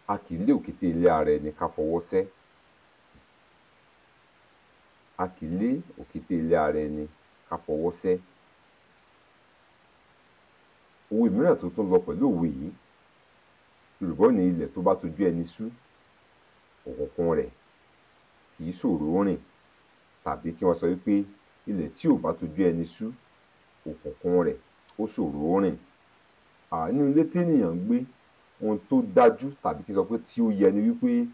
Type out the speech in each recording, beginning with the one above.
a kì í lé òkété ilé ara ẹni ká fọwọ́ sẹ́. A kì í lé òkété ilé ara ẹni ká fọwọ́ sẹ́. Òwe mìíràn tó tún lọ pẹ̀lú òwe yìí, Yorùbá ní ilẹ̀ tó bá tojú ẹni sú, òkùnkùn rẹ̀ kì í ṣòro rìn, tàbí kí wọ́n sọ wípé ilẹ̀ tí ò bá tojú ẹni sú, òkùnkùn rẹ̀ ó ṣòro rìn. Nínú ilé ténìyàn ń gbé, ohun tó dájú tàbí kí n sọ pé tí ó yẹ ni wípé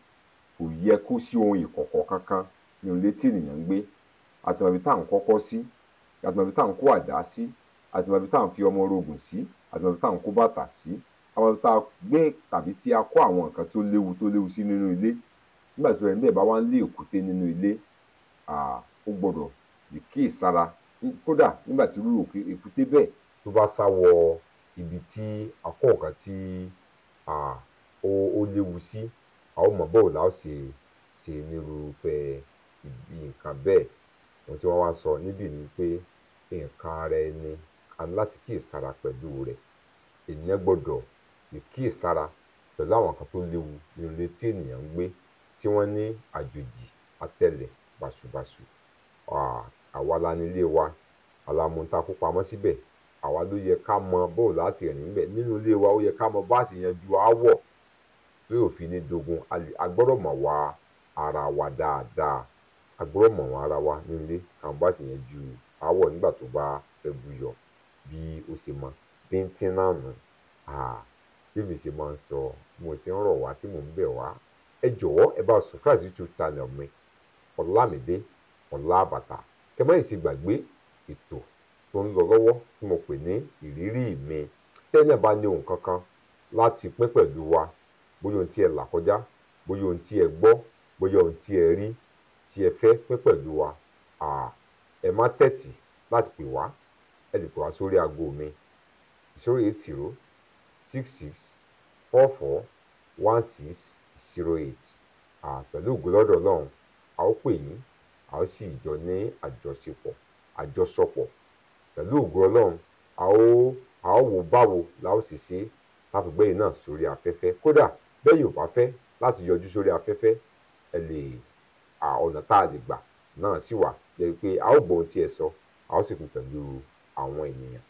kò yẹ kó sí ohun ìkọ̀kọ̀ kankan nínú ilé ténìyàn ń gbé. A ti mọ ibi tá à ń kọ́kọ́ sí, a ti mọ ibi tá à ń kó àdá sí, a ti mọ ibi tá à ń fi ọmọ orogùn sí, a ti mọ ibi tá à ń kó bàtà sí, a mọ ibi tá a gbé tàbí tí a kó àwọn nǹkan tó léwu sí nínú ilé. Nígbà tí ẹni bẹ́ẹ̀ bá wá ń lé èkúté nínú ilé, ó gbọdọ̀ lè kíyèsára. Kódà nígbà tí irú èkúté bẹ́ẹ̀ tó bá sá wọ ibi tí a kó nǹkan tí ó léwu sí, a ó mọ̀ báwo la ó ṣe nírúfẹ́ nǹkan bẹ́ẹ̀. Ohun tí wọ́n wá sọ níbí ni pé nǹkan ara ẹni a ní láti kíyèsára pẹ̀lú rẹ̀. Ènìyàn gbọdọ̀ lè kíyèsára pẹ̀lú àwọn nǹkan tó léwu nínú ilé tí ènìyàn ń gbé, tí wọ́n ní àjòjì atẹlẹ̀ bàṣubàṣu. Àwa la ní ilé wa, àwa la mọ ohun tá a kó pamọ́ síbẹ̀, àwa ló yẹ ká mọ báwo la ó ti rìn níbẹ̀. Nínú ilé wa, ó yẹ ká mọ bá ṣe yanjú aáwọ̀ tí ò fi ní dogun. A gbọ́dọ̀ mọ̀ wà ara wa dáadáa. A gbọ́dọ̀ mọ̀ wà ara wa nínú ilé ká mọ bá ṣe yanjú aáwọ̀ nígbà tó bá fẹ́ buyọ. Bí ó ṣe mọ bíntín náà nù. Bí èmi ṣe máa ń sọ, mo sì ń rọ̀ wá tí mò ń bẹ̀ wá. Ẹ jọ̀wọ́ ẹ bá subscribe sí YouTube channel mi, Ọlámídé Ọlábàtà. Kẹ́ má sì gbàgbé ètò tó ń lọ lọ́wọ́ tí mo pè ní ìrírí mi. Tẹ́yin náà bá ní ohun kankan láti pín pẹ̀lú wa, bóyá ohun tí ẹ là kọjá, bóyá ohun tí ẹ gbọ́, bóyá ohun tí ẹ rí, tí ẹ fẹ́ pín pẹ̀lú wa, ẹ má tẹ́tí láti pè wá. Ẹ lè pè wá sórí aago mi 08066441608. Pẹ̀lú ògo lọ́dọ̀ Ọlọ́run, a ó pè yín, a ó sì jọ ní àjọsọpọ̀. Pẹ̀lú ògo Ọlọ́run, a ó wo báwo la ó ṣe ṣe láti gbé yín náà sórí afẹ́fẹ́. Kódà bẹ́ẹ̀ ò bá fẹ́ láti yọjú sórí afẹ́fẹ́, ọ̀nà tá a lè gbà náà sì wà. Jẹ́ pé a ó gbọ́ ohun tí ẹ sọ, a ó sì pín pẹ̀lú àwọn ènìyàn.